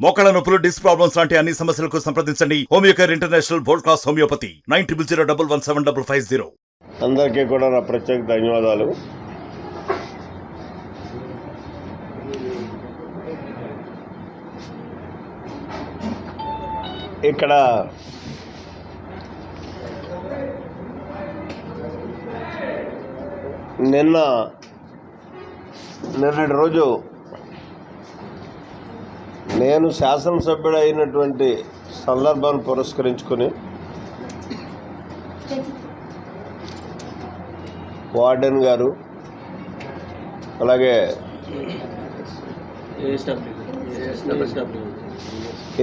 మోకాళ్ళ నొప్పులు, disc problems లాంటి అన్ని సమస్యలకు సంప్రదించండి Homeocare international world class homeopathy 9001175550. అందరికీ కూడా నా ప్రత్యేక ధన్యవాదాలు. ఇక్కడ నిన్నటి రోజు నేను శాసనసభ్యుడు అయినటువంటి సందర్భాన్ని పురస్కరించుకొని వార్డెన్ గారు, అలాగే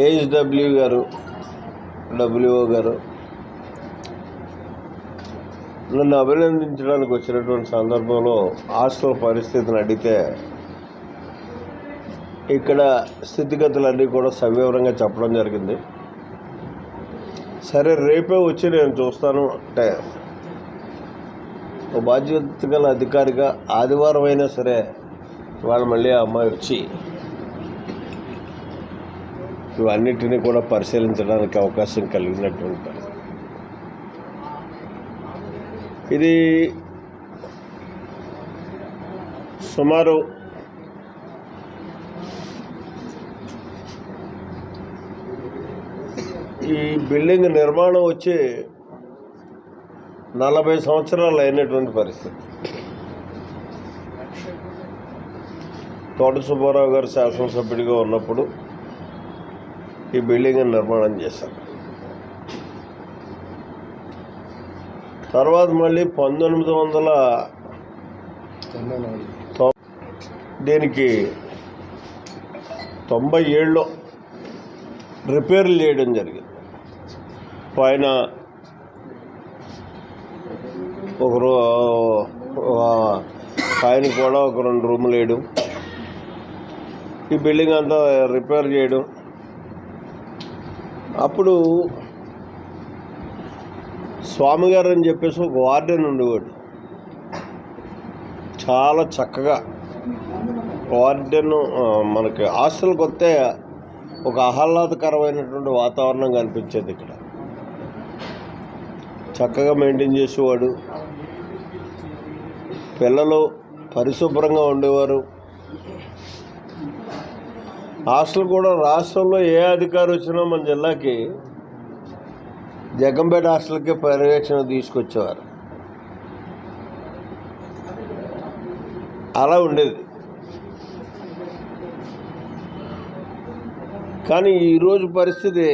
ఏఎస్డబ్ల్యూ గారు, డబ్ల్యూఓ గారు నన్ను అభినందించడానికి వచ్చినటువంటి సందర్భంలో హాస్టల్ పరిస్థితిని అడిగితే ఇక్కడ స్థితిగతులన్నీ కూడా సవివరంగా చెప్పడం జరిగింది. సరే, రేపే వచ్చి నేను చూస్తాను అంటే ఓ బాధ్యత గల అధికారిగా ఆదివారం అయినా సరే ఇవాళ మళ్ళీ ఆ అమ్మాయి వచ్చి ఇవన్నిటినీ కూడా పరిశీలించడానికి అవకాశం కలిగినటువంటి ఇది సుమారు ఈ బిల్డింగ్ నిర్మాణం వచ్చి 40 సంవత్సరాలు అయినటువంటి పరిస్థితి. తోట సుబ్బారావు గారు శాసనసభ్యుడిగా ఉన్నప్పుడు ఈ బిల్డింగ్ నిర్మాణం చేశారు. తర్వాత మళ్ళీ 1990 దీనికి 97లో రిపేర్లు చేయడం జరిగింది. పైన పైన కూడా ఒక 2 రూములు వేయడం, ఈ బిల్డింగ్ అంతా రిపేర్ చేయడం. అప్పుడు స్వామి గారు అని చెప్పేసి ఒక వార్డెన్ ఉండేవాడు. చాలా చక్కగా వార్డెన్ మనకి హాస్టల్కి వస్తే ఒక ఆహ్లాదకరమైనటువంటి వాతావరణం కనిపించేది. ఇక్కడ చక్కగా మెయింటైన్ చేసేవాడు. పిల్లలు పరిశుభ్రంగా ఉండేవారు. హాస్టల్ కూడా రాష్ట్రంలో ఏ అధికారి వచ్చినా మన జిల్లాకి జగంపేట హాస్టల్కి పర్యవేక్షణ తీసుకొచ్చేవారు. అలా ఉండేది. కానీ ఈరోజు పరిస్థితి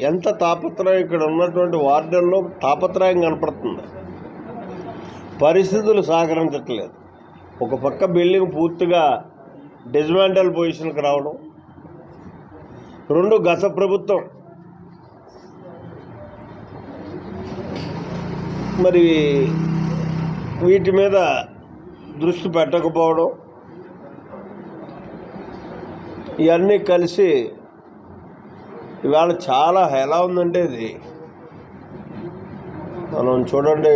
ఎంత తాపత్రయం, ఇక్కడ ఉన్నటువంటి వార్డెన్లో తాపత్రయం కనపడుతుంది. పరిస్థితులు సహకరించట్లేదు. ఒక పక్క బిల్డింగ్ పూర్తిగా డిస్మాంటల్ పొజిషన్కి రావడం, 2 గత ప్రభుత్వం మరి వీటి మీద దృష్టి పెట్టకపోవడం, ఇవన్నీ కలిసి ఇవాళ చాలా ఎలా ఉందంటే, ఇది మనం చూడండి,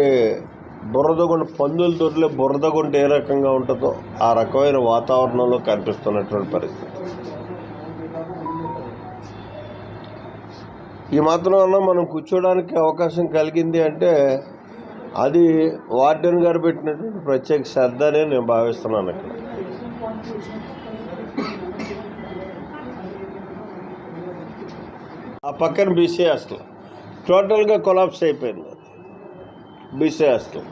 బురదగుంట పందుల దొడ్లే బురదగుంట ఏ రకంగా ఉంటుందో ఆ రకమైన వాతావరణంలో కనిపిస్తున్నటువంటి పరిస్థితి. ఈ మాత్రం అన్నా మనం కూర్చోడానికి అవకాశం కలిగింది అంటే అది వార్డెన్ గారు పెట్టినటువంటి ప్రత్యేక శ్రద్ధ అనే నేను భావిస్తున్నాను. అక్కడ ఆ పక్కన బీసీ హాస్టల్ టోటల్గా కొలాప్స్ అయిపోయింది. బీసీ హాస్టల్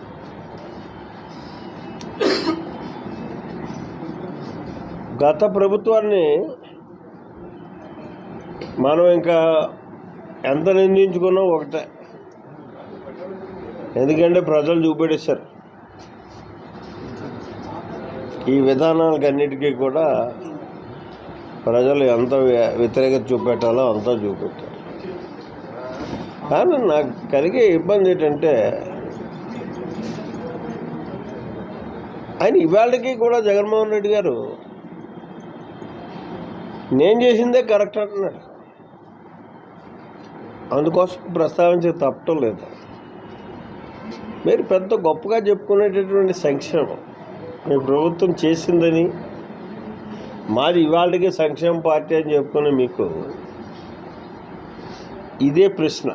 గత ప్రభుత్వాన్ని మనం ఇంకా ఎంత నిందించుకున్నా ఒకటే. ఎందుకంటే ప్రజలు చూపెట్టేశారు. ఈ విధానాలకు అన్నిటికీ కూడా ప్రజలు ఎంత వ్యతిరేకత చూపెట్టాలో అంతా చూపెట్టారు. కానీ నాకు కలిగే ఇబ్బంది ఏంటంటే, ఆయన ఇవాళకి కూడా జగన్మోహన్ రెడ్డి గారు నేను చేసిందే కరెక్ట్ అంటున్నాడు. అందుకోసం ప్రస్తావించే తప్పటం లేదు. మీరు పెద్ద గొప్పగా చెప్పుకునేటటువంటి సంక్షేమం మీ ప్రభుత్వం చేసిందని మాది ఇవాళకి సంక్షేమ పార్టీ అని చెప్పుకునే మీకు ఇదే ప్రశ్న,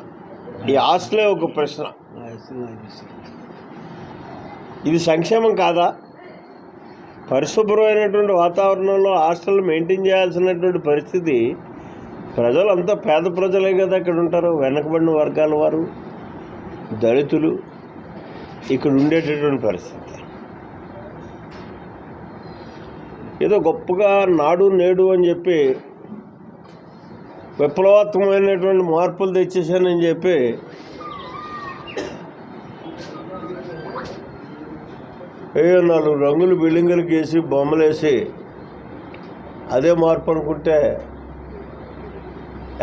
ఈ హాస్టలే ఒక ప్రశ్న. ఇది సంక్షేమం కాదా? పరిశుభ్రమైనటువంటి వాతావరణంలో హాస్టల్ మెయింటైన్ చేయాల్సినటువంటి పరిస్థితి, ప్రజలు అంతా పేద ప్రజలే కదా ఇక్కడ ఉంటారు, వెనకబడిన వర్గాల వారు, దళితులు ఇక్కడ ఉండేటటువంటి పరిస్థితి. ఏదో గొప్పగా నాడు నేడు అని చెప్పి విప్లవాత్మకమైనటువంటి మార్పులు తెచ్చేసానని చెప్పి ఏయో 4 రంగులు బిల్డింగులకి వేసి బొమ్మలు వేసి అదే మార్పు అనుకుంటే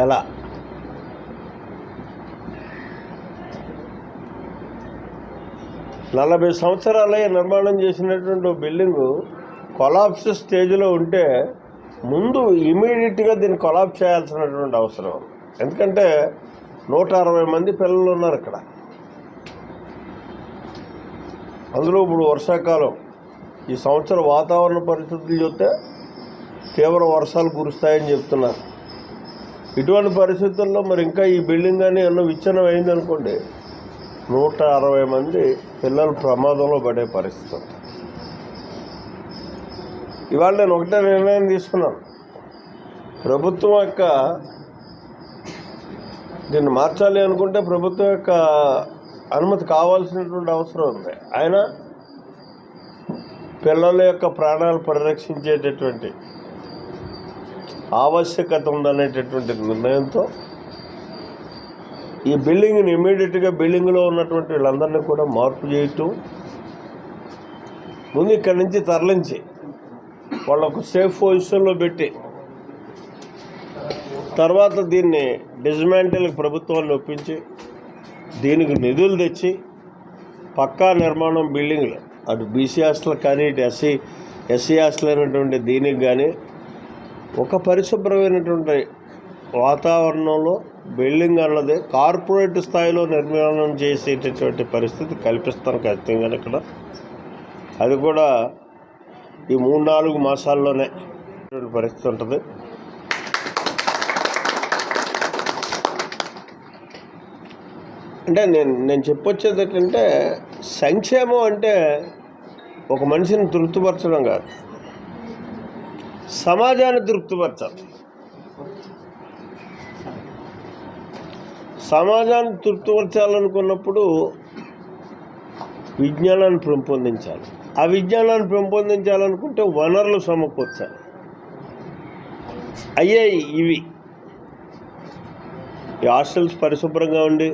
ఎలా? నలభై సంవత్సరాలే నిర్మాణం చేసినటువంటి బిల్డింగు కొలాప్స్ స్టేజ్లో ఉంటే ముందు ఇమీడియట్గా దీన్ని కొలాప్స్ చేయాల్సినటువంటి అవసరం. ఎందుకంటే 160 మంది పిల్లలు ఉన్నారు ఇక్కడ. అందులో ఇప్పుడు వర్షాకాలం, ఈ సంవత్సరం వాతావరణ పరిస్థితులు చూస్తే తీవ్ర వర్షాలు కురుస్తాయని చెప్తున్నారు. ఇటువంటి పరిస్థితుల్లో మరి ఇంకా ఈ బిల్డింగ్ కానీ ఎన్నో విచ్ఛిన్నం అయిందనుకోండి, 160 మంది పిల్లలు ప్రమాదంలో పడే పరిస్థితి ఉంది. ఇవాళ నేను ఒకటే నిర్ణయం తీసుకున్నాను, ప్రభుత్వం యొక్క దీన్ని మార్చాలి అనుకుంటే ప్రభుత్వం యొక్క అనుమతి కావాల్సినటువంటి అవసరం ఉంది. ఆయన పిల్లల యొక్క ప్రాణాలు పరిరక్షించేటటువంటి ఆవశ్యకత ఉందనేటటువంటి నిర్ణయంతో ఈ బిల్డింగ్ని ఇమ్మీడియట్గా బిల్డింగ్లో ఉన్నటువంటి వీళ్ళందరినీ కూడా మార్పు చేయటం, ముందు ఇక్కడి నుంచి తరలించి వాళ్ళకు సేఫ్ పొజిషన్లో పెట్టి తర్వాత దీన్ని డిస్మాంటిల్కి ప్రభుత్వాన్ని ఒప్పించి దీనికి నిధులు తెచ్చి పక్కా నిర్మాణం బిల్డింగ్లు, అటు బీసీ హాస్టల్ కానీ ఇటు ఎస్సీ హాస్టల్ అయినటువంటి దీనికి కానీ ఒక పరిశుభ్రమైనటువంటి వాతావరణంలో బిల్డింగ్ అన్నది కార్పొరేట్ స్థాయిలో నిర్మాణం చేసేటటువంటి పరిస్థితి కల్పిస్తాను ఖచ్చితంగా ఇక్కడ. అది కూడా ఈ 3-4 మాసాల్లోనే పరిస్థితి ఉంటుంది. అంటే నేను చెప్పొచ్చేది ఏంటంటే, సంక్షేమం అంటే ఒక మనిషిని తృప్తిపరచడం కాదు, సమాజాన్ని తృప్తిపరచాలి. సమాజాన్ని తృప్తిపరచాలనుకున్నప్పుడు విజ్ఞానాన్ని పెంపొందించాలి. ఆ విజ్ఞానాన్ని పెంపొందించాలనుకుంటే వనరులు సమకూర్చాలి. అయ్యే ఇవి ఈ హాస్టల్స్ పరిశుభ్రంగా ఉండి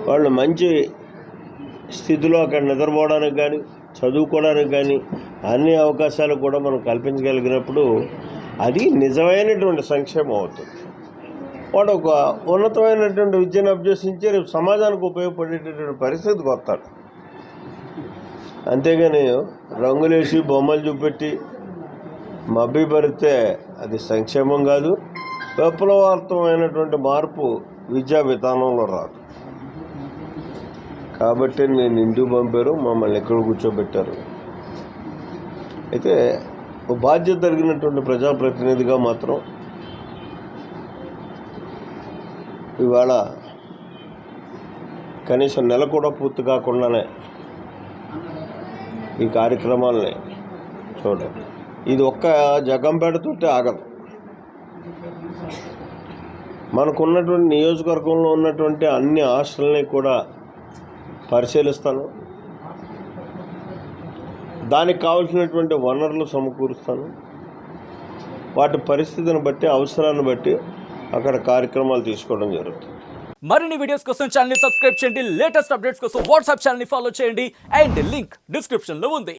వాళ్ళు మంచి స్థితిలో అక్కడ నిద్రపోవడానికి కానీ చదువుకోవడానికి కానీ అన్ని అవకాశాలు కూడా మనం కల్పించగలిగినప్పుడు అది నిజమైనటువంటి సంక్షేమం అవుతుంది. వాడు ఒక ఉన్నతమైనటువంటి విద్యను అభ్యసించి రేపు సమాజానికి ఉపయోగపడేటటువంటి పరిస్థితికి వస్తాడు. అంతేగాని రంగులేసి బొమ్మలు చూపెట్టి మభ్యపరిస్తే అది సంక్షేమం కాదు, విప్లవాత్మకమైనటువంటి మార్పు విద్యా విధానంలో రాదు. కాబట్టి నేను ఇంటికి పంపారు, మమ్మల్ని ఎక్కడ కూర్చోబెట్టారు. అయితే బాధ్యత కలిగినటువంటి ప్రజాప్రతినిధిగా మాత్రం ఇవాళ కనీసం నెల కూడా పూర్తి కాకుండానే ఈ కార్యక్రమాలని చూడండి. ఇది ఒక్క జగంపేటతోటి ఆగదు. మనకున్నటువంటి నియోజకవర్గంలో ఉన్నటువంటి అన్ని హాస్టల్ని కూడా పరిశీలిస్తాను, దానికి కావాల్సినటువంటి వనరులు సమకూరుస్తాను, వాటి పరిస్థితిని బట్టి అవసరాన్ని బట్టి అక్కడ కార్యక్రమాలు తీసుకోవడం జరుగుతుంది. మరిన్ని వీడియోస్ కోసం ఛానల్ ని సబ్స్క్రైబ్ చేయండి, లేటెస్ట్ అప్డేట్స్ కోసం వాట్సాప్ ఛానల్ ని ఫాలో చేయండి అండ్ లింక్ డిస్క్రిప్షన్ లో ఉంది.